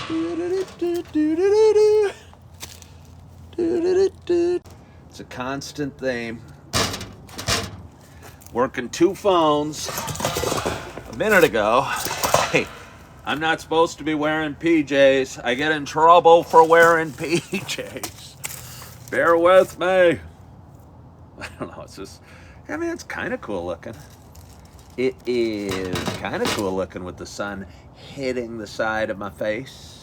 It's a constant theme. Working two phones. A minute ago, hey, I'm not supposed to be wearing PJs. I get in trouble for wearing PJs. Bear with me. I don't know, it's just, I mean, it's kind of cool looking. It is kind of cool looking with the sun hitting the side of my face.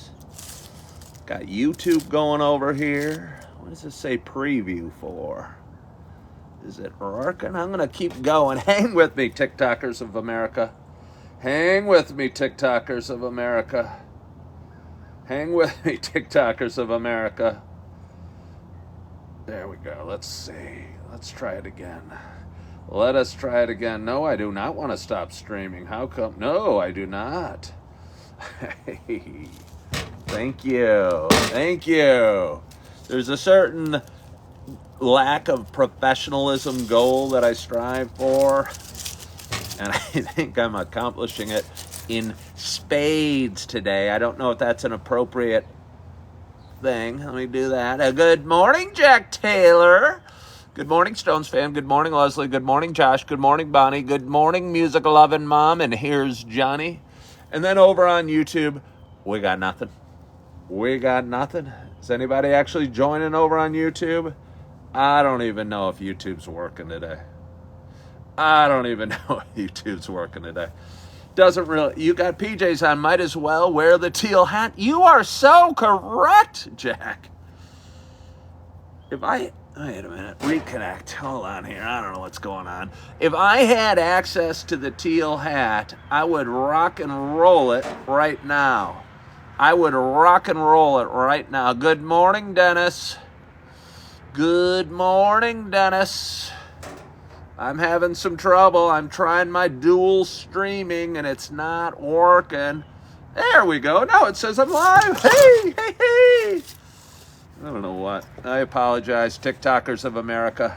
Got YouTube going over here. What does this say preview for? Is it working? I'm going to keep going. Hang with me, TikTokers of America. Hang with me, TikTokers of America. Hang with me, TikTokers of America. There we go. Let's see. Let's try it again. Let us try it again. No, I do not want to stop streaming. How come? No, I do not. Hey, thank you. Thank you. There's a certain lack of professionalism goal that I strive for, and I think I'm accomplishing it in spades today. I don't know if that's an appropriate thing. Let me do that. Good morning, Jack Taylor. Good morning, Stones fan. Good morning, Leslie. Good morning, Josh. Good morning, Bonnie. Good morning, music loving mom. And here's Johnny. And then over on YouTube, we got nothing. We got nothing. Is anybody actually joining over on YouTube? I don't even know if YouTube's working today. I don't even know if YouTube's working today. Doesn't really. You got PJs on. Might as well wear the teal hat. You are so correct, Jack. Wait a minute, reconnect. Hold on here. I don't know what's going on. If I had access to the teal hat, I would rock and roll it right now. I would rock and roll it right now. Good morning, Dennis. Good morning, Dennis. I'm having some trouble. I'm trying my dual streaming and it's not working. There we go. Now it says I'm live. Hey, hey, hey. I don't know what. I apologize, TikTokers of America.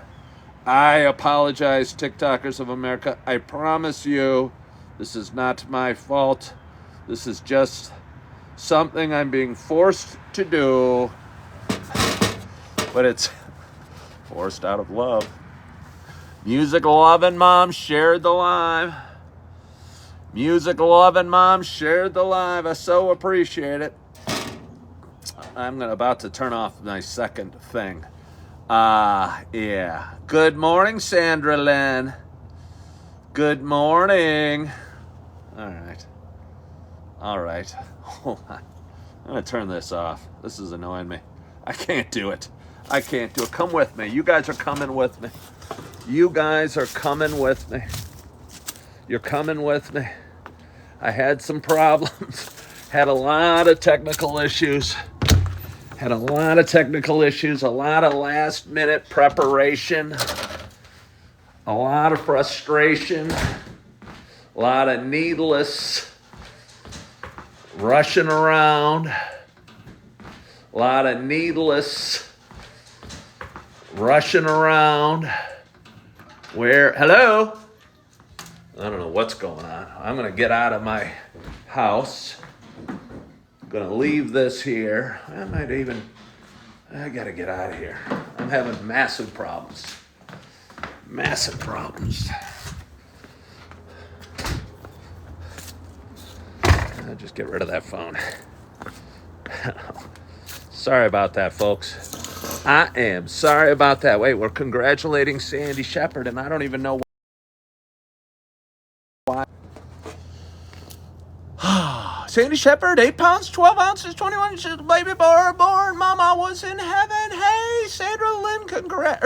I apologize, TikTokers of America. I promise you, this is not my fault. This is just something I'm being forced to do. But it's forced out of love. Music loving mom shared the live. Music loving mom shared the live. I so appreciate it. I'm about to turn off my second thing. Yeah. Good morning, Sandra Lynn. Good morning. All right. Hold on. I'm going to turn this off. This is annoying me. I can't do it. Come with me. You guys are coming with me. You guys are coming with me. You're coming with me. I had some problems. Had a lot of technical issues. A lot of last minute preparation, a lot of frustration, a lot of needless rushing around, hello? I don't know what's going on. I'm going to get out of my house. Gonna leave this here. I gotta get out of here. I'm having massive problems. I'll just get rid of that phone. Sorry about that, folks. I am sorry about that. Wait, we're congratulating Sandy Shepard, and I don't even know why. Sandy Shepard, 8 pounds, 12 ounces, 21 inches, baby boy born. Mama was in heaven. Hey, Sandra Lynn,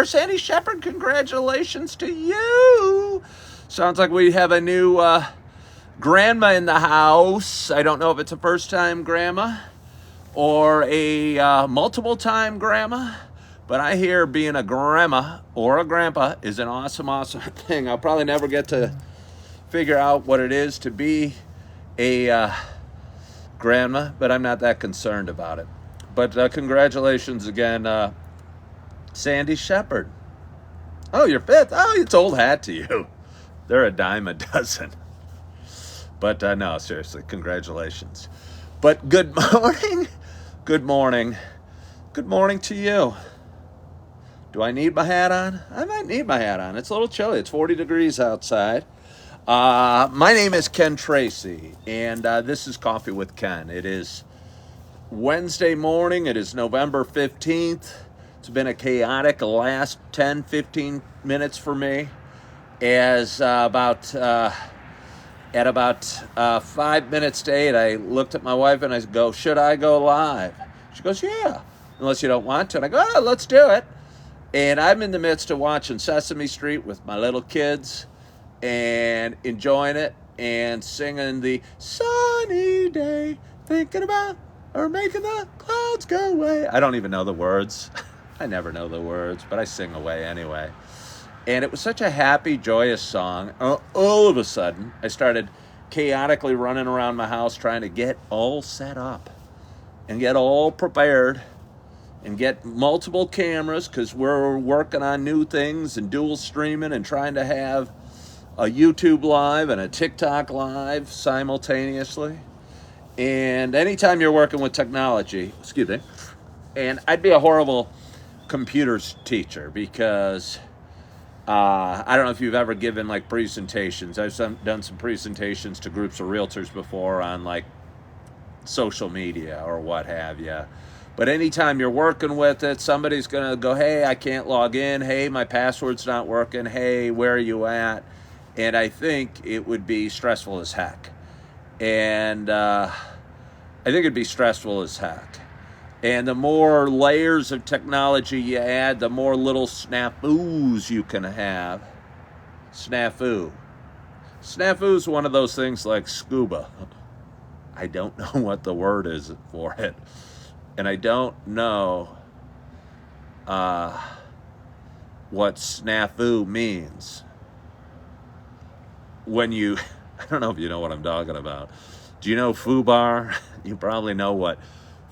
Sandy Shepard, congratulations to you. Sounds like we have a new grandma in the house. I don't know if it's a first-time grandma or a multiple-time grandma, but I hear being a grandma or a grandpa is an awesome, awesome thing. I'll probably never get to figure out what it is to be a grandma, but I'm not that concerned about it. But congratulations again, Sandy Shepard. Oh, you're fifth. Oh, it's old hat to you. They're a dime a dozen. But no, seriously, congratulations. But good morning. Good morning. Good morning to you. Do I need my hat on? I might need my hat on. It's a little chilly. It's 40 degrees outside. My name is Ken Tracy, and this is Coffee with Ken. It is Wednesday morning. It is November 15th. It's been a chaotic last 10, 15 minutes for me. As at about 5 minutes to 8, I looked at my wife and I go, should I go live? She goes, yeah, unless you don't want to. And I go, oh, let's do it. And I'm in the midst of watching Sesame Street with my little kids and enjoying it and singing the sunny day, thinking about or making the clouds go away. I don't even know the words. I never know the words, but I sing away anyway. And it was such a happy, joyous song. All of a sudden, I started chaotically running around my house trying to get all set up and get all prepared and get multiple cameras because we're working on new things and dual streaming and trying to have a YouTube live and a TikTok live simultaneously. And anytime you're working with technology, excuse me, and I'd be a horrible computers teacher because I don't know if you've ever given like presentations. I've done some presentations to groups of realtors before on like social media or what have you. But anytime you're working with it, somebody's going to go, hey, I can't log in. Hey, my password's not working. Hey, where are you at? And I think it would be stressful as heck. And I think it'd be stressful as heck. And the more layers of technology you add, the more little snafus you can have. Snafu. Snafu is one of those things like scuba. I don't know what the word is for it. And I don't know what snafu means. When you, I don't know if you know what I'm talking about. Do you know FUBAR? You probably know what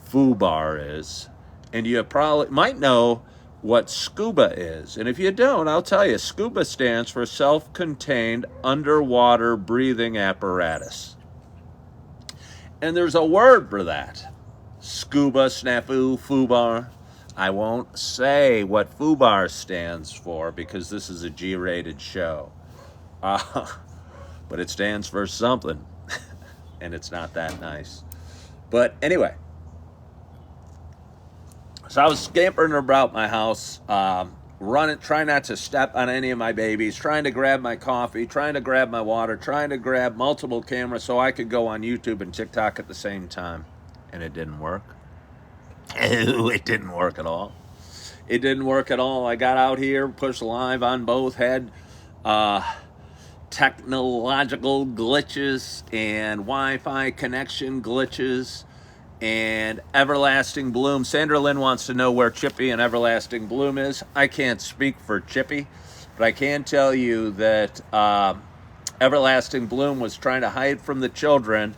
FUBAR is. And you probably might know what SCUBA is. And if you don't, I'll tell you, SCUBA stands for Self-Contained Underwater Breathing Apparatus. And there's a word for that. Scuba, snafu, FUBAR. I won't say what FUBAR stands for because this is a G-rated show. But it stands for something. And it's not that nice. But anyway. So I was scampering about my house, running, trying not to step on any of my babies, trying to grab my coffee, trying to grab my water, trying to grab multiple cameras so I could go on YouTube and TikTok at the same time. And it didn't work. It didn't work at all. It didn't work at all. I got out here, pushed live on both, had technological glitches and Wi-Fi connection glitches and Everlasting Bloom. Sandra Lynn wants to know where Chippy and Everlasting Bloom is. I can't speak for Chippy, but I can tell you that Everlasting Bloom was trying to hide from the children,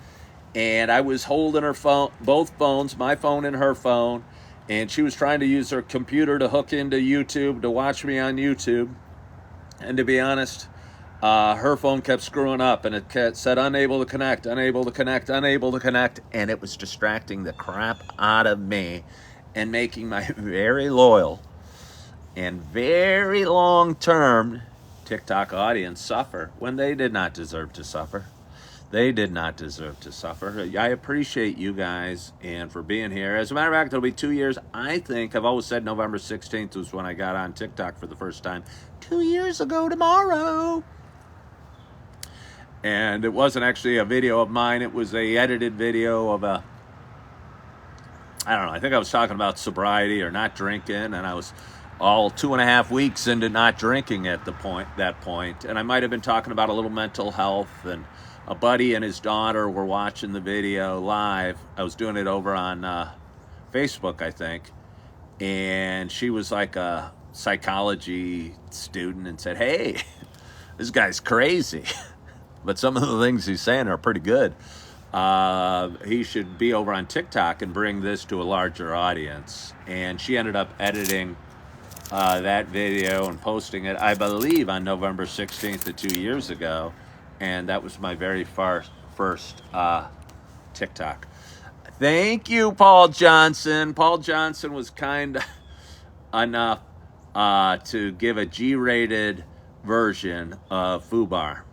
and I was holding her phone, both phones, my phone and her phone, and she was trying to use her computer to hook into YouTube to watch me on YouTube. And to be honest, her phone kept screwing up, and it said unable to connect, unable to connect, unable to connect, and it was distracting the crap out of me and making my very loyal and very long-term TikTok audience suffer when they did not deserve to suffer. They did not deserve to suffer. I appreciate you guys and for being here. As a matter of fact, it'll be 2 years. I think I've always said November 16th was when I got on TikTok for the first time. 2 years ago tomorrow. And it wasn't actually a video of mine. It was a edited video of a, I don't know, I think I was talking about sobriety or not drinking, and I was all 2.5 weeks into not drinking at that point. And I might have been talking about a little mental health, and a buddy and his daughter were watching the video live. I was doing it over on Facebook, I think. And she was like a psychology student and said, hey, this guy's crazy. But some of the things he's saying are pretty good. He should be over on TikTok and bring this to a larger audience. And she ended up editing that video and posting it, I believe, on November 16th of 2 years ago. And that was my very first TikTok. Thank you, Paul Johnson. Paul Johnson was kind enough to give a G-rated version of FUBAR.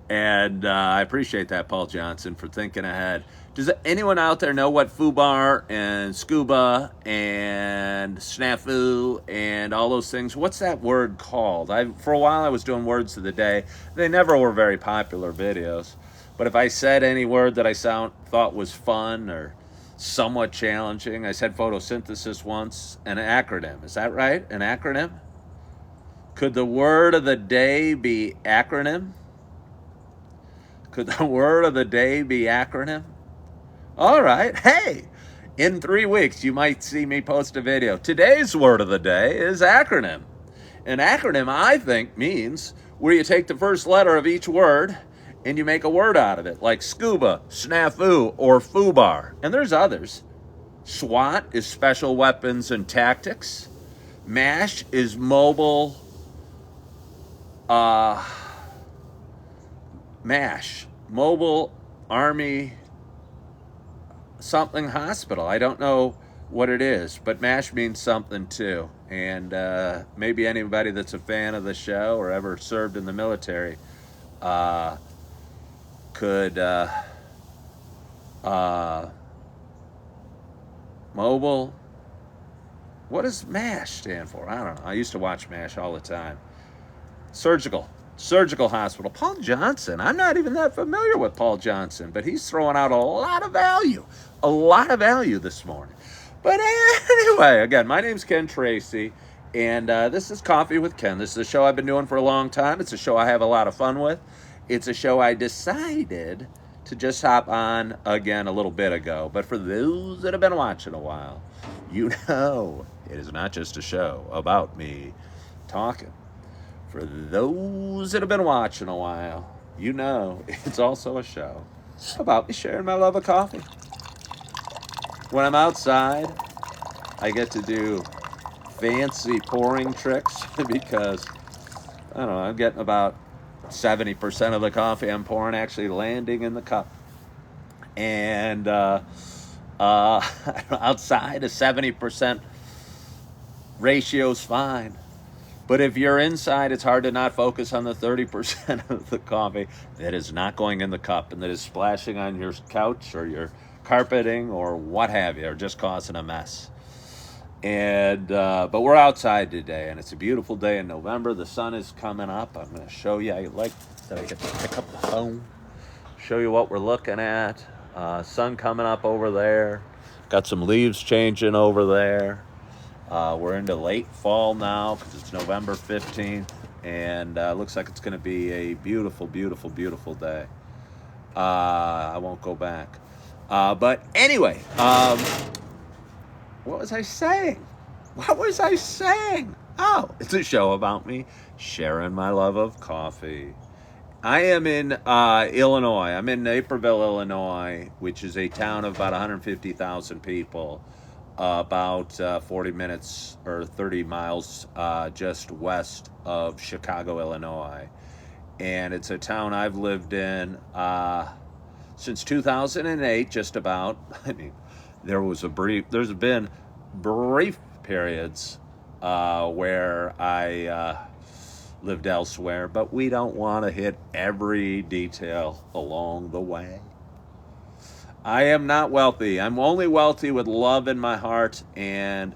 And I appreciate that, Paul Johnson, for thinking ahead. Does anyone out there know what FUBAR and SCUBA and snafu and all those things, what's that word called? For a while I was doing words of the day. They never were very popular videos. But if I said any word that I thought was fun or somewhat challenging, I said photosynthesis once, an acronym. Is that right? An acronym? Could the word of the day be acronym? Could the word of the day be acronym? All right. Hey, in 3 weeks, you might see me post a video. Today's word of the day is acronym. An acronym, I think, means where you take the first letter of each word and you make a word out of it, like SCUBA, snafu, or FUBAR. And there's others. SWAT is special weapons and tactics. MASH is mobile. MASH, mobile army something hospital. I don't know what it is, but MASH means something too. And maybe anybody that's a fan of the show or ever served in the military could mobile. What does MASH stand for? I don't know. I used to watch MASH all the time. Surgical hospital. Paul Johnson. I'm not even that familiar with Paul Johnson, but he's throwing out a lot of value this morning. But anyway, again, my name's Ken Tracy, and this is Coffee with Ken. This is a show I've been doing for a long time. It's a show I have a lot of fun with. It's a show I decided to just hop on again a little bit ago. But for those that have been watching a while, you know it is not just a show about me talking. For those that have been watching a while, you know it's also a show about me sharing my love of coffee. When I'm outside, I get to do fancy pouring tricks because, I don't know, I'm getting about 70% of the coffee I'm pouring actually landing in the cup. And outside, a 70% ratio is fine. But if you're inside, it's hard to not focus on the 30% of the coffee that is not going in the cup and that is splashing on your couch or your carpeting or what have you, or just causing a mess. And but we're outside today, and it's a beautiful day in November. The sun is coming up. I'm going to show you. I like that I get to pick up the phone, show you what we're looking at. Sun coming up over there. Got some leaves changing over there. We're into late fall now because it's November 15th, and looks like it's going to be a beautiful, beautiful, beautiful day. I won't go back. But anyway, what was I saying? Oh, it's a show about me sharing my love of coffee. I am in Illinois. I'm in Naperville, Illinois, which is a town of about 150,000 people. About 40 minutes or 30 miles just west of Chicago, Illinois. And it's a town I've lived in since 2008, just about. I mean, there's been brief periods where I lived elsewhere, but we don't want to hit every detail along the way. I am not wealthy. I'm only wealthy with love in my heart and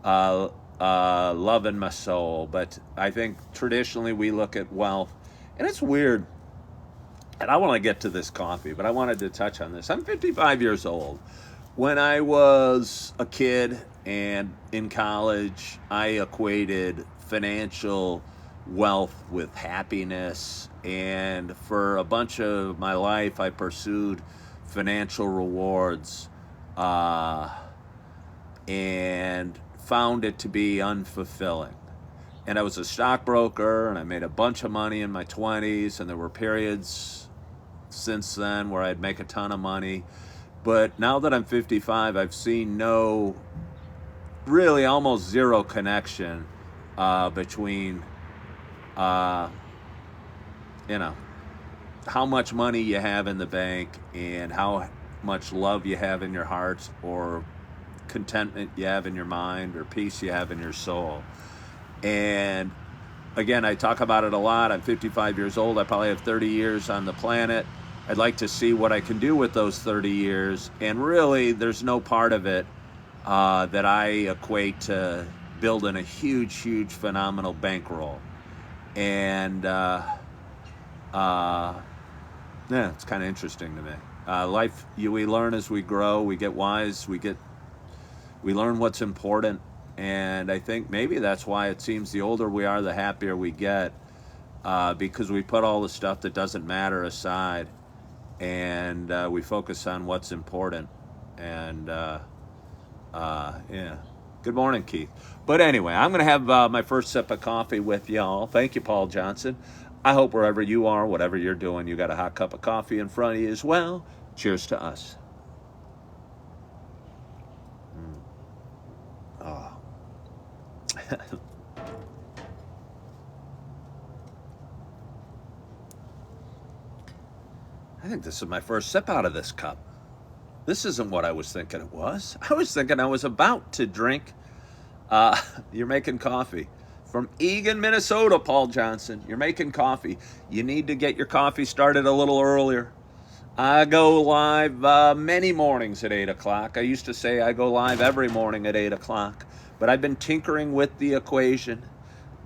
love in my soul. But I think traditionally we look at wealth, and it's weird. And I want to get to this coffee, but I wanted to touch on this. I'm 55 years old. When I was a kid and in college, I equated financial wealth with happiness. And for a bunch of my life, I pursued financial rewards and found it to be unfulfilling. And I was a stockbroker, and I made a bunch of money in my 20s, and there were periods since then where I'd make a ton of money. But now that I'm 55, I've seen really almost zero connection between how much money you have in the bank and how much love you have in your heart, or contentment you have in your mind, or peace you have in your soul. And again, I talk about it a lot. I'm 55 years old. I probably have 30 years on the planet. I'd like to see what I can do with those 30 years. And really, there's no part of it that I equate to building a huge, huge, phenomenal bankroll. And yeah, it's kind of interesting to me. Life, we learn as we grow. We get wise. We learn what's important. And I think maybe that's why it seems the older we are, the happier we get, because we put all the stuff that doesn't matter aside, and we focus on what's important. And yeah. Good morning, Keith. But anyway, I'm going to have my first sip of coffee with y'all. Thank you, Paul Johnson. I hope wherever you are, whatever you're doing, you got a hot cup of coffee in front of you as well. Cheers to us. Oh. I think this is my first sip out of this cup. This isn't what I was thinking it was. I was thinking I was about to drink. You're making coffee. From Eagan, Minnesota, Paul Johnson. You're making coffee. You need to get your coffee started a little earlier. I go live many mornings at 8 o'clock. I used to say I go live every morning at 8 o'clock. But I've been tinkering with the equation.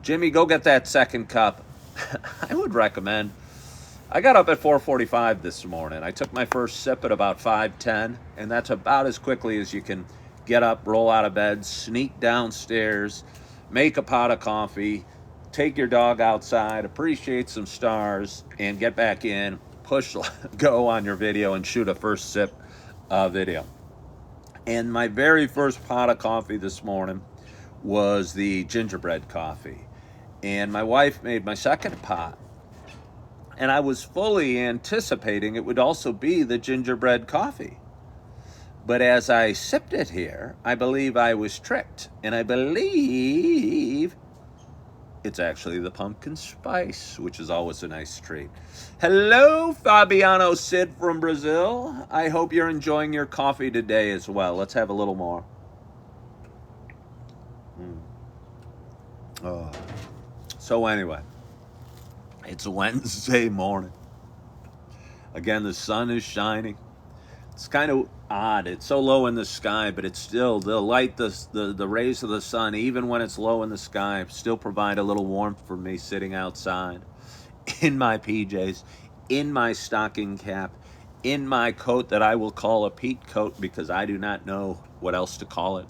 Jimmy, go get that second cup. I would recommend. I got up at 4:45 this morning. I took my first sip at about 5:10, and that's about as quickly as you can get up, roll out of bed, sneak downstairs, make a pot of coffee, take your dog outside, appreciate some stars, and get back in, push go on your video and shoot a first sip video. And my very first pot of coffee this morning was the gingerbread coffee. And my wife made my second pot. And I was fully anticipating it would also be the gingerbread coffee. But as I sipped it here, I believe I was tricked. And I believe it's actually the pumpkin spice, which is always a nice treat. Hello, Fabiano Sid from Brazil. I hope you're enjoying your coffee today as well. Let's have a little more. Oh. So anyway, it's Wednesday morning. Again, the sun is shining. It's kind of odd. It's so low in the sky, but it's still the light, the rays of the sun, even when it's low in the sky, still provide a little warmth for me sitting outside in my PJs, in my stocking cap, in my coat that I will call a Pete coat because I do not know what else to call it.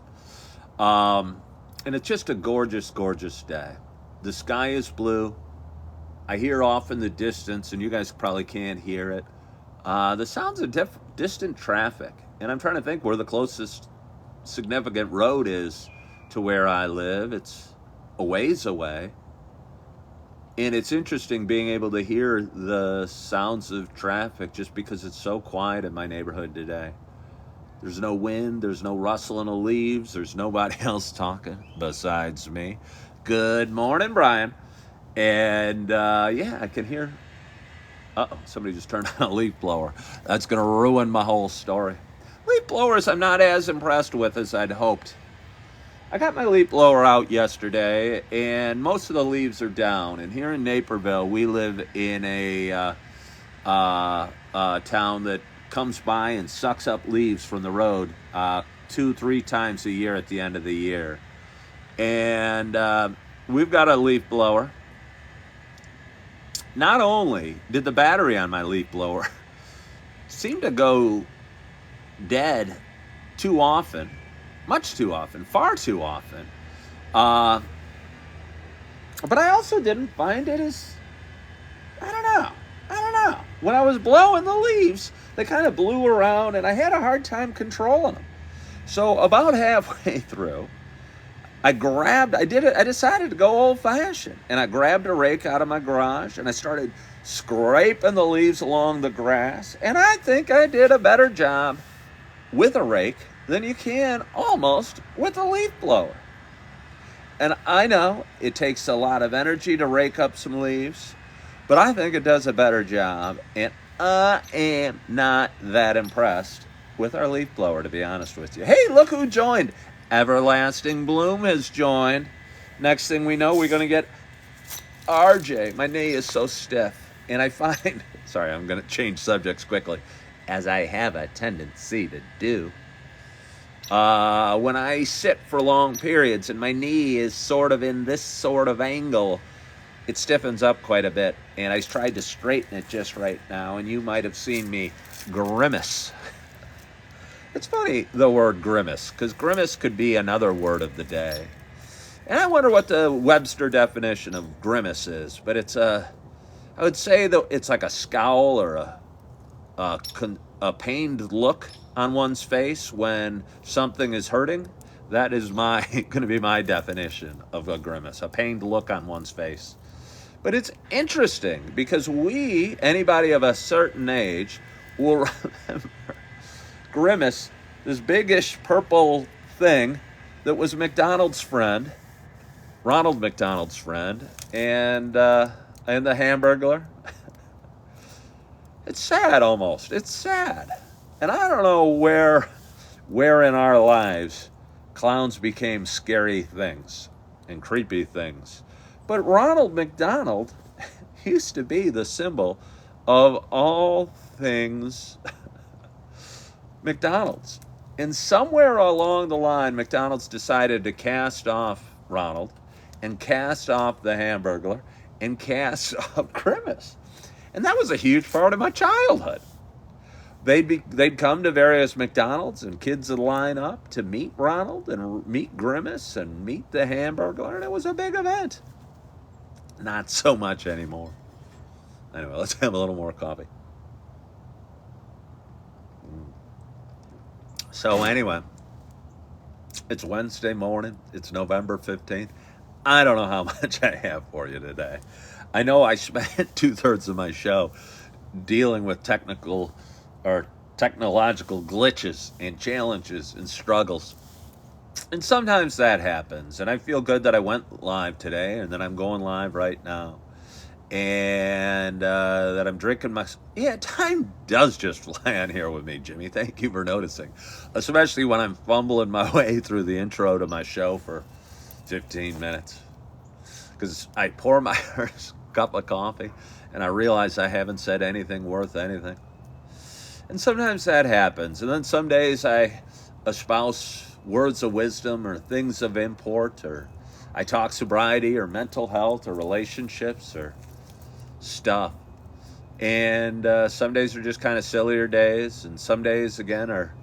And it's just a gorgeous, gorgeous day. The sky is blue. I hear off in the distance, and you guys probably can't hear it, the sounds of distant traffic. And I'm trying to think where the closest significant road is to where I live. It's a ways away. And it's interesting being able to hear the sounds of traffic just because it's so quiet in my neighborhood today. There's no wind, there's no rustling of leaves, there's nobody else talking besides me. Good morning, Brian. And yeah, I can hear, somebody just turned on a leaf blower. That's going to ruin my whole story. Leaf blowers I'm not as impressed with as I'd hoped. I got my leaf blower out yesterday, and most of the leaves are down. And here in Naperville, we live in a town that comes by and sucks up leaves from the road 2-3 times a year at the end of the year. And we've got a leaf blower. Not only did the battery on my leaf blower seem to go dead too often, much too often, far too often, but I also didn't find it as, I don't know. When I was blowing the leaves, they kind of blew around, and I had a hard time controlling them. So about halfway through, I decided to go old-fashioned, and I grabbed a rake out of my garage, and I started scraping the leaves along the grass, and I think I did a better job with a rake than you can almost with a leaf blower. And I know it takes a lot of energy to rake up some leaves, but I think it does a better job, and I am not that impressed with our leaf blower, to be honest with you. Hey, look who joined. Everlasting Bloom has joined. Next thing we know, we're going to get RJ. My knee is so stiff. And I find, sorry, I'm going to change subjects quickly, as I have a tendency to do. When I sit for long periods and my knee is sort of in this sort of angle, it stiffens up quite a bit. And I tried to straighten it just right now, and you might have seen me grimace. It's funny, the word grimace, because grimace could be another word of the day. And I wonder what the Webster definition of grimace is, but it's I would say that it's like a scowl or a pained look on one's face when something is hurting. That is going to be my definition of a grimace, a pained look on one's face. But it's interesting because anybody of a certain age, will remember Grimace, this biggish purple thing that was McDonald's friend, Ronald McDonald's friend, and the Hamburglar. It's sad almost. It's sad. And I don't know where in our lives clowns became scary things and creepy things. But Ronald McDonald used to be the symbol of all things McDonald's. And somewhere along the line, McDonald's decided to cast off Ronald and cast off the Hamburglar and cast off Grimace. And that was a huge part of my childhood. They'd come to various McDonald's and kids would line up to meet Ronald and meet Grimace and meet the Hamburglar, and it was a big event. Not so much anymore. Anyway, let's have a little more coffee. So anyway, it's Wednesday morning. It's November 15th. I don't know how much I have for you today. I know I spent 2/3 of my show dealing with technological glitches and challenges and struggles. And sometimes that happens. And I feel good that I went live today and that I'm going live right now. And that I'm drinking my... Yeah, time does just fly on here with me, Jimmy. Thank you for noticing. Especially when I'm fumbling my way through the intro to my show for 15 minutes. Because I pour my first cup of coffee and I realize I haven't said anything worth anything. And sometimes that happens. And then some days I espouse words of wisdom or things of import, or I talk sobriety or mental health or relationships or stuff. And some days are just kind of sillier days, and some days again are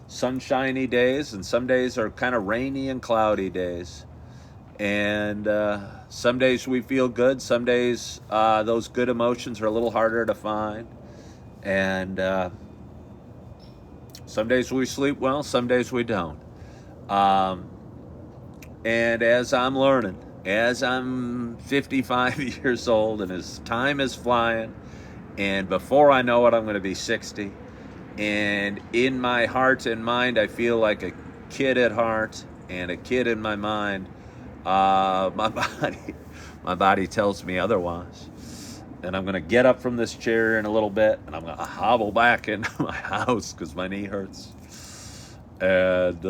sunshiny days, and some days are kind of rainy and cloudy days. And some days we feel good, some days those good emotions are a little harder to find. And some days we sleep well, some days we don't. And as I'm learning, as I'm 55 years old and as time is flying, and before I know it, I'm going to be 60. And in my heart and mind, I feel like a kid at heart and a kid in my mind. My body tells me otherwise. And I'm going to get up from this chair in a little bit, and I'm going to hobble back into my house because my knee hurts. And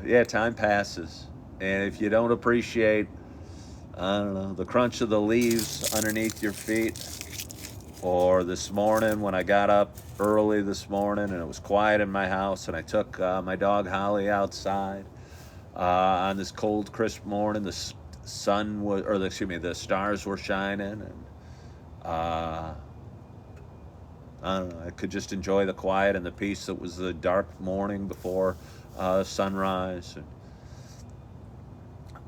yeah, time passes. And if you don't appreciate, I don't know, the crunch of the leaves underneath your feet, or this morning when I got up early this morning and it was quiet in my house and I took my dog Holly outside on this cold, crisp morning, the stars were shining, and I don't know, I could just enjoy the quiet and the peace that was the dark morning before sunrise, and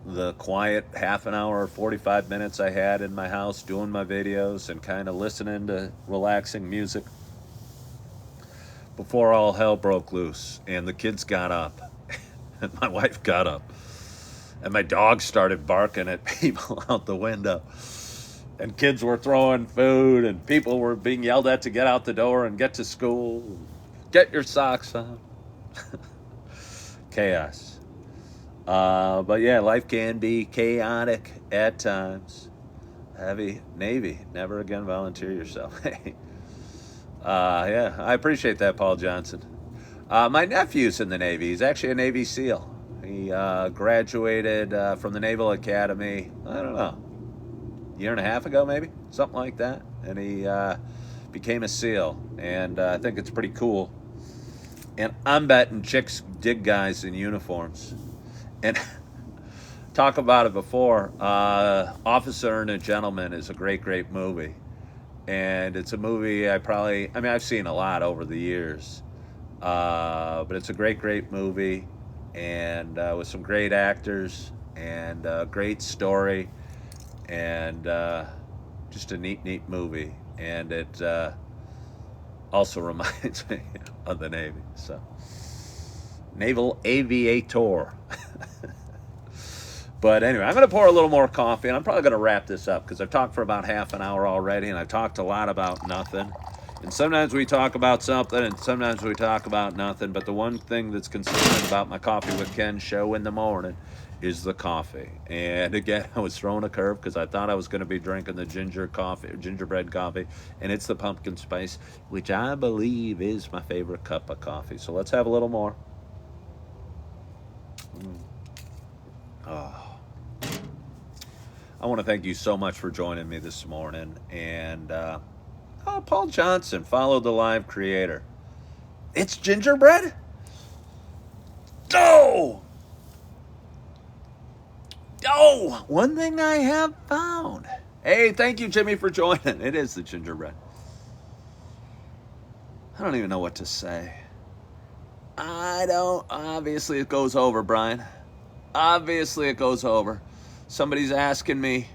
the quiet half an hour or 45 minutes I had in my house doing my videos and kind of listening to relaxing music before all hell broke loose and the kids got up and my wife got up and my dog started barking at people out the window, and kids were throwing food and people were being yelled at to get out the door and get to school, get your socks on. Chaos. But yeah, life can be chaotic at times. Heavy Navy, never again volunteer yourself. Yeah, I appreciate that, Paul Johnson. My nephew's in the Navy. He's actually a Navy SEAL. He graduated from the Naval Academy, I don't know, year and a half ago, maybe, something like that. And he became a SEAL. And I think it's pretty cool. And I'm betting chicks dig guys in uniforms. And talk about it before. Officer and a Gentleman is a great, great movie. And it's a movie I've seen a lot over the years. But it's a great, great movie. And with some great actors and great story. And just a neat, neat movie. And it also reminds me of the Navy. So, Naval Aviator. But anyway, I'm going to pour a little more coffee, and I'm probably going to wrap this up because I've talked for about half an hour already, and I've talked a lot about nothing. And sometimes we talk about something, and sometimes we talk about nothing. But the one thing that's consistent about my Coffee with Ken show in the morning is the coffee. And again, I was throwing a curve because I thought I was going to be drinking the gingerbread coffee, and it's the pumpkin spice, which I believe is my favorite cup of coffee. So let's have a little more. Oh. I want to thank you so much for joining me this morning. And, Paul Johnson, follow the live creator. It's gingerbread? Oh! Oh! One thing I have found. Hey, thank you, Jimmy, for joining. It is the gingerbread. I don't even know what to say. Obviously, it goes over, Brian. Obviously, it goes over. Somebody's asking me,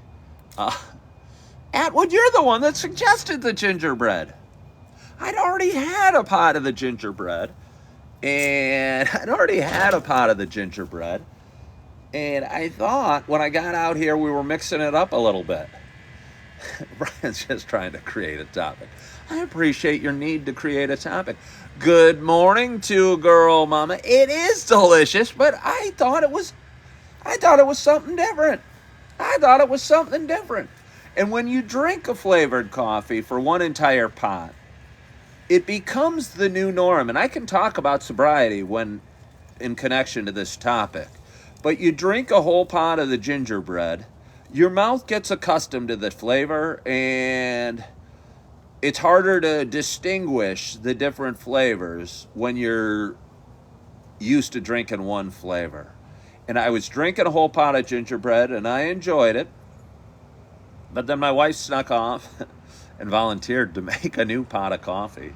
Atwood, you're the one that suggested the gingerbread. I'd already had a pot of the gingerbread. And I thought when I got out here, we were mixing it up a little bit. Brian's just trying to create a topic. I appreciate your need to create a topic. Good morning, Two Girl Mama. It is delicious, but I thought it was something different. And when you drink a flavored coffee for one entire pot, it becomes the new norm. And I can talk about sobriety when in connection to this topic. But you drink a whole pot of the gingerbread, your mouth gets accustomed to the flavor, and it's harder to distinguish the different flavors when you're used to drinking one flavor. And I was drinking a whole pot of gingerbread, and I enjoyed it. But then my wife snuck off and volunteered to make a new pot of coffee.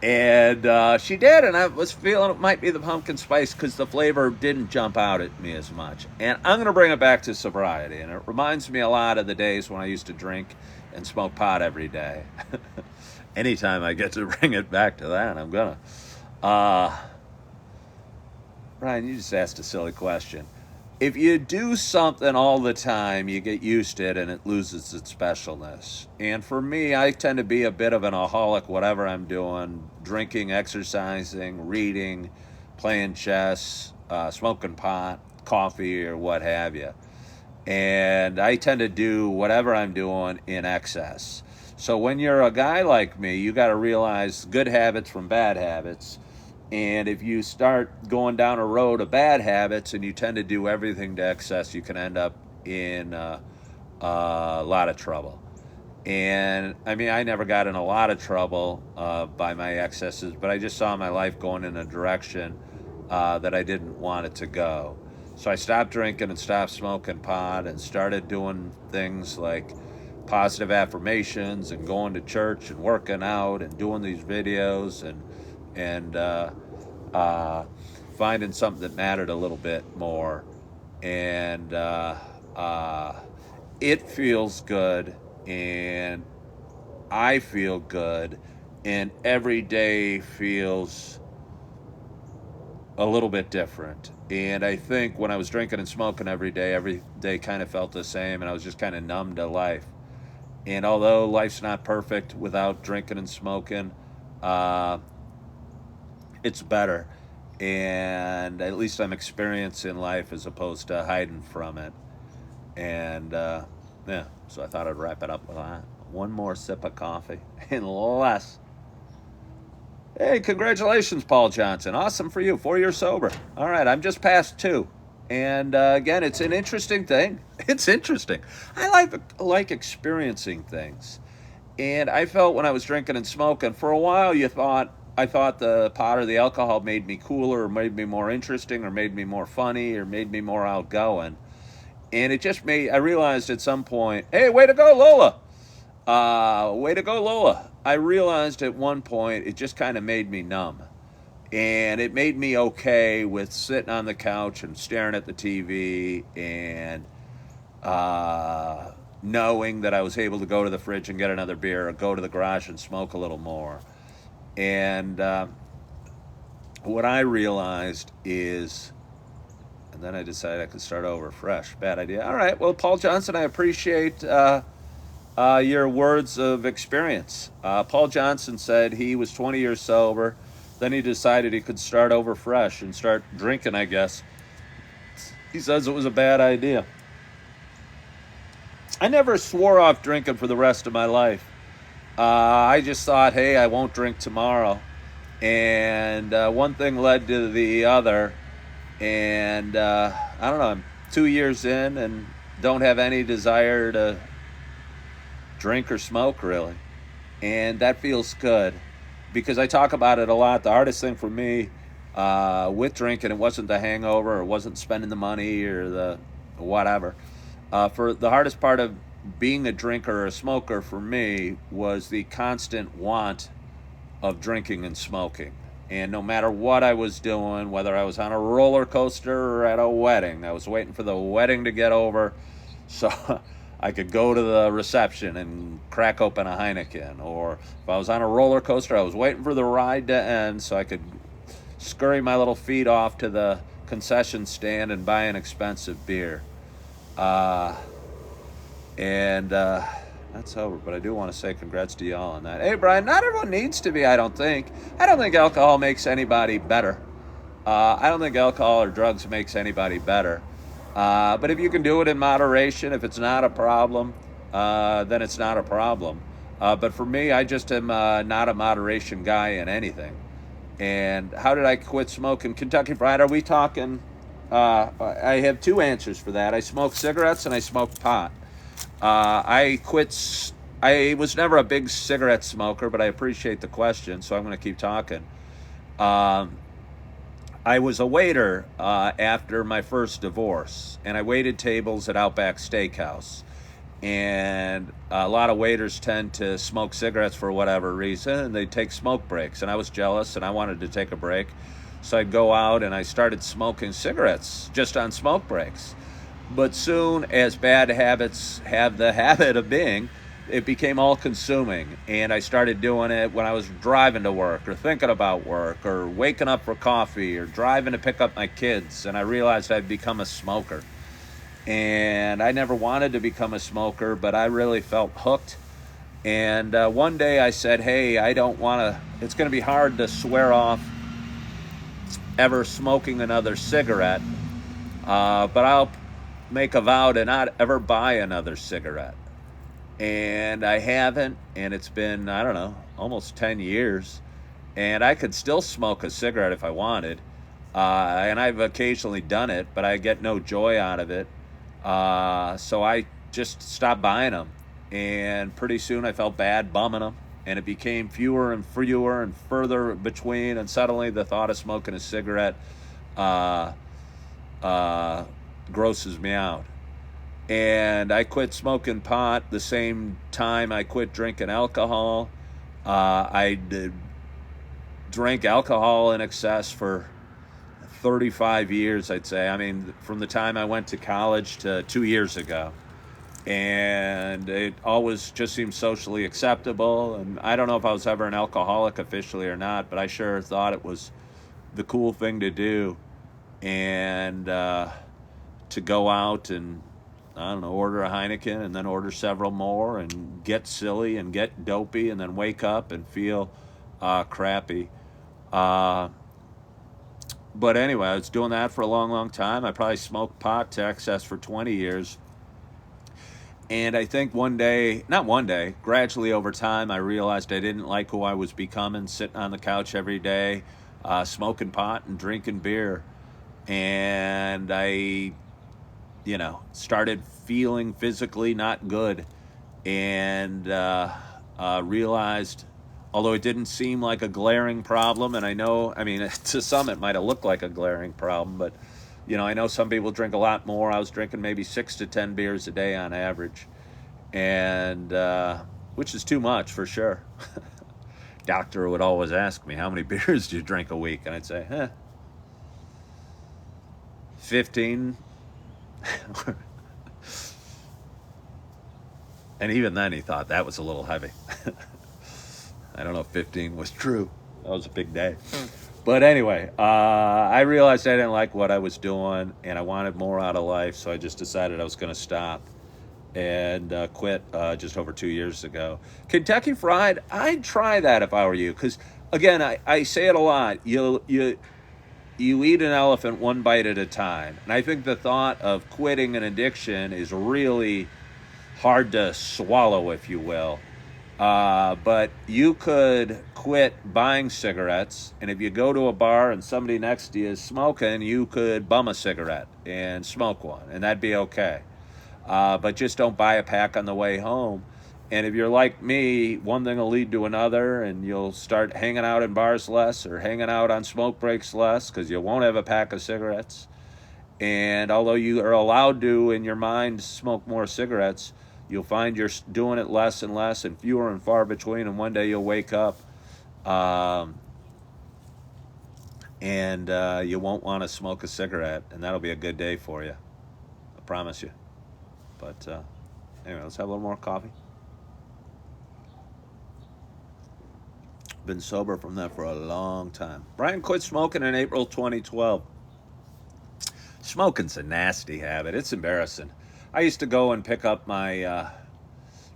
And she did, and I was feeling it might be the pumpkin spice because the flavor didn't jump out at me as much. And I'm going to bring it back to sobriety, and it reminds me a lot of the days when I used to drink and smoke pot every day. Anytime I get to bring it back to that, I'm going to. Ryan, you just asked a silly question. If you do something all the time, you get used to it and it loses its specialness. And for me, I tend to be a bit of an aholic, whatever I'm doing, drinking, exercising, reading, playing chess, smoking pot, coffee, or what have you. And I tend to do whatever I'm doing in excess. So when you're a guy like me, you got to realize good habits from bad habits. And if you start going down a road of bad habits and you tend to do everything to excess, you can end up in a lot of trouble. And I mean, I never got in a lot of trouble by my excesses, but I just saw my life going in a direction that I didn't want it to go. So I stopped drinking and stopped smoking pot and started doing things like positive affirmations and going to church and working out and doing these videos and finding something that mattered a little bit more. And it feels good, and I feel good, and every day feels a little bit different. And I think when I was drinking and smoking every day kind of felt the same, and I was just kind of numb to life. And although life's not perfect without drinking and smoking, it's better. And at least I'm experiencing life as opposed to hiding from it. And so I thought I'd wrap it up with that. One more sip of coffee, unless Hey, congratulations, Paul Johnson. Awesome for you. 4 years sober. All right, I'm just past 2. And again, it's an interesting thing. It's interesting. I like experiencing things. And I felt when I was drinking and smoking, for a while, I thought the pot or the alcohol made me cooler, or made me more interesting, or made me more funny, or made me more outgoing. And it just made, I realized at some point, hey, way to go, Lola. Way to go, Lola. I realized at one point it just kind of made me numb. And it made me okay with sitting on the couch and staring at the TV and knowing that I was able to go to the fridge and get another beer or go to the garage and smoke a little more. And what I realized is, and then I decided I could start over fresh. Bad idea. All right. Well, Paul Johnson, I appreciate your words of experience. Paul Johnson said he was 20 years sober. Then he decided he could start over fresh and start drinking, I guess. He says it was a bad idea. I never swore off drinking for the rest of my life. I just thought, hey, I won't drink tomorrow. And one thing led to the other. And I don't know, I'm 2 years in and don't have any desire to drink or smoke, really. And that feels good because I talk about it a lot. The hardest thing for me with drinking, it wasn't the hangover, or it wasn't spending the money or the whatever. For the hardest part of being a drinker or a smoker for me was the constant want of drinking and smoking. And no matter what I was doing, whether I was on a roller coaster or at a wedding, I was waiting for the wedding to get over so I could go to the reception and crack open a Heineken. Or if I was on a roller coaster, I was waiting for the ride to end so I could scurry my little feet off to the concession stand and buy an expensive beer. And that's over, but I do want to say congrats to y'all on that. Hey, Brian, not everyone needs to be, I don't think. I don't think alcohol makes anybody better. I don't think alcohol or drugs makes anybody better. But if you can do it in moderation, if it's not a problem, then it's not a problem. But for me, I just am not a moderation guy in anything. And how did I quit smoking? Kentucky Fried, are we talking? I have two answers for that. I smoke cigarettes and I smoke pot. I quit. I was never a big cigarette smoker, but I appreciate the question, so I'm going to keep talking. Um, I was a waiter after my first divorce, and I waited tables at Outback Steakhouse. And a lot of waiters tend to smoke cigarettes for whatever reason, and they take smoke breaks. And I was jealous, and I wanted to take a break. So I'd go out and I started smoking cigarettes just on smoke breaks. But soon, as bad habits have the habit of being, it became all consuming. And I started doing it when I was driving to work or thinking about work or waking up for coffee or driving to pick up my kids. And I realized I'd become a smoker. And I never wanted to become a smoker, but I really felt hooked. And one day I said, hey, I don't want to, it's going to be hard to swear off ever smoking another cigarette, but I'll make a vow to not ever buy another cigarette. And I haven't, and it's been, I don't know, almost 10 years. And I could still smoke a cigarette if I wanted. And I've occasionally done it, but I get no joy out of it. So I just stopped buying them. And pretty soon I felt bad bumming them. And it became fewer and fewer and further between. And suddenly the thought of smoking a cigarette grosses me out. And I quit smoking pot the same time I quit drinking alcohol. I drank alcohol in excess for 35 years, I'd say. I mean, from the time I went to college to 2 years ago. And it always just seemed socially acceptable. And I don't know if I was ever an alcoholic officially or not, but I sure thought it was the cool thing to do. And to go out and, I don't know, order a Heineken and then order several more and get silly and get dopey and then wake up and feel crappy. But anyway, I was doing that for a long, long time. I probably smoked pot to excess for 20 years. And I think not one day, gradually over time, I realized I didn't like who I was becoming, sitting on the couch every day, smoking pot and drinking beer. And I, started feeling physically not good, and realized, although it didn't seem like a glaring problem, and I mean, to some it might have looked like a glaring problem, but I know some people drink a lot more. I was drinking maybe 6 to 10 beers a day on average, and which is too much for sure. Doctor would always ask me, "How many beers do you drink a week?" And I'd say, 15. And even then, he thought that was a little heavy. I don't know if 15 was true. That was a big day. But anyway, I realized I didn't like what I was doing, and I wanted more out of life, so I just decided I was going to stop and quit just over 2 years ago. Kentucky Fried, I'd try that if I were you, because again, I say it a lot. You eat an elephant one bite at a time, and I think the thought of quitting an addiction is really hard to swallow, if you will. But you could quit buying cigarettes, and if you go to a bar and somebody next to you is smoking, you could bum a cigarette and smoke one, and that'd be okay. But just don't buy a pack on the way home. And if you're like me, one thing will lead to another, and you'll start hanging out in bars less or hanging out on smoke breaks less because you won't have a pack of cigarettes. And although you are allowed to, in your mind, smoke more cigarettes, you'll find you're doing it less and less and fewer and far between. And one day you'll wake up and you won't want to smoke a cigarette. And that'll be a good day for you. I promise you. But anyway, let's have a little more coffee. Been sober from that for a long time. Brian quit smoking in April 2012. Smoking's a nasty habit. It's embarrassing. I used to go and pick up my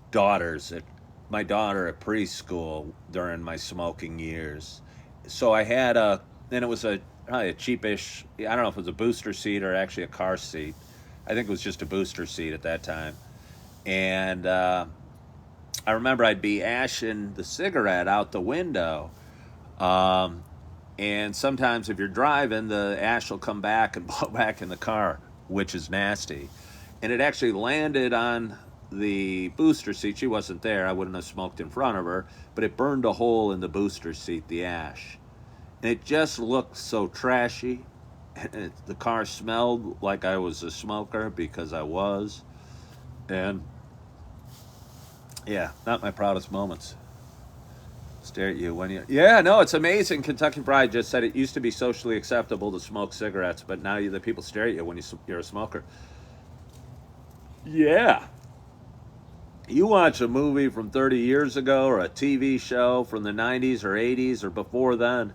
daughter at preschool during my smoking years. So I had and it was probably a cheapish, I don't know if it was a booster seat or actually a car seat. I think it was just a booster seat at that time. And I remember I'd be ashing the cigarette out the window. And sometimes if you're driving, the ash will come back and blow back in the car, which is nasty. And it actually landed on the booster seat. She wasn't there. I wouldn't have smoked in front of her, but it burned a hole in the booster seat, the ash. And it just looked so trashy. The car smelled like I was a smoker because I was. And yeah, not my proudest moments. Stare at you when you... Yeah, no, it's amazing. Kentucky Fried just said it used to be socially acceptable to smoke cigarettes, but now the people stare at you when you're a smoker. Yeah. You watch a movie from 30 years ago or a TV show from the 90s or 80s or before then.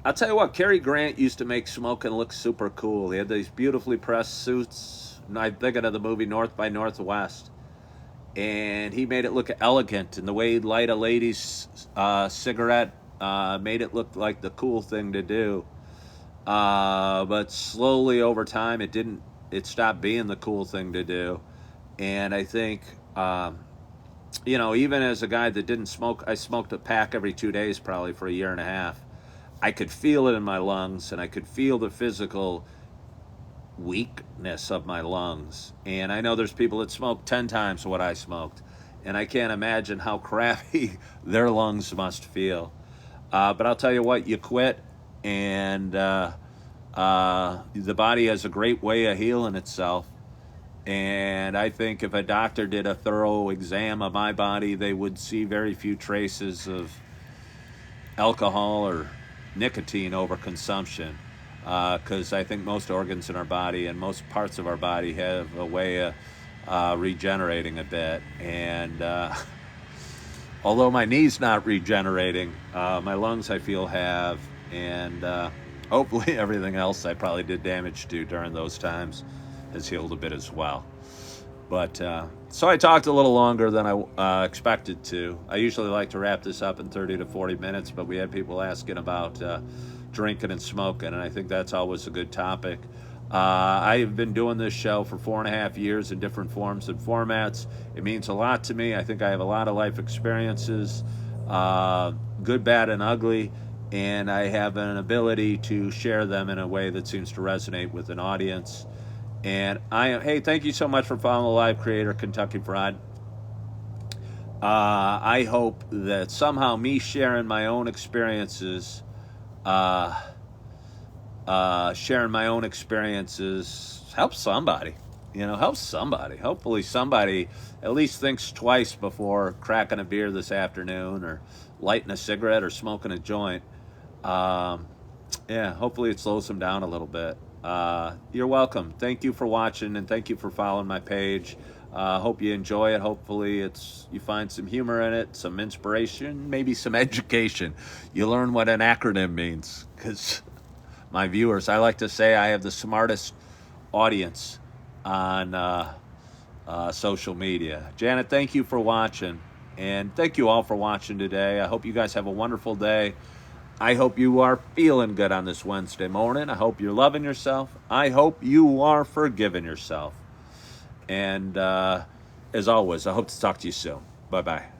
I'll tell you what, Cary Grant used to make smoking look super cool. He had these beautifully pressed suits. I'm thinking of the movie North by Northwest. And he made it look elegant, and the way he'd light a lady's cigarette made it look like the cool thing to do. But slowly over time, it stopped being the cool thing to do. And I think, even as a guy that didn't smoke, I smoked a pack every 2 days probably for a year and a half. I could feel it in my lungs, and I could feel the physical weakness of my lungs. And I know there's people that smoke 10 times what I smoked, and I can't imagine how crappy their lungs must feel. But I'll tell you what, you quit, and the body has a great way of healing itself. And I think if a doctor did a thorough exam of my body, they would see very few traces of alcohol or nicotine overconsumption. Because I think most organs in our body and most parts of our body have a way of regenerating a bit. And although my knee's not regenerating, my lungs I feel have, and hopefully everything else I probably did damage to during those times has healed a bit as well. But so I talked a little longer than I expected to. I usually like to wrap this up in 30 to 40 minutes, but we had people asking about drinking and smoking, and I think that's always a good topic. I've been doing this show for 4.5 years in different forms and formats. It means a lot to me. I think I have a lot of life experiences, good, bad, and ugly, and I have an ability to share them in a way that seems to resonate with an audience. And hey, thank you so much for following the live creator, Kentucky Fried. I hope that somehow me sharing my own experiences, helps somebody. Helps somebody. Hopefully, somebody at least thinks twice before cracking a beer this afternoon, or lighting a cigarette, or smoking a joint. Yeah, hopefully it slows them down a little bit. You're welcome. Thank you for watching, and thank you for following my page. Hope you enjoy it. Hopefully you find some humor in it, some inspiration, maybe some education. You learn what an acronym means, because my viewers, I like to say I have the smartest audience on social media. Janet, thank you for watching, and thank you all for watching today. I hope you guys have a wonderful day. I hope you are feeling good on this Wednesday morning. I hope you're loving yourself. I hope you are forgiving yourself. And as always, I hope to talk to you soon. Bye-bye.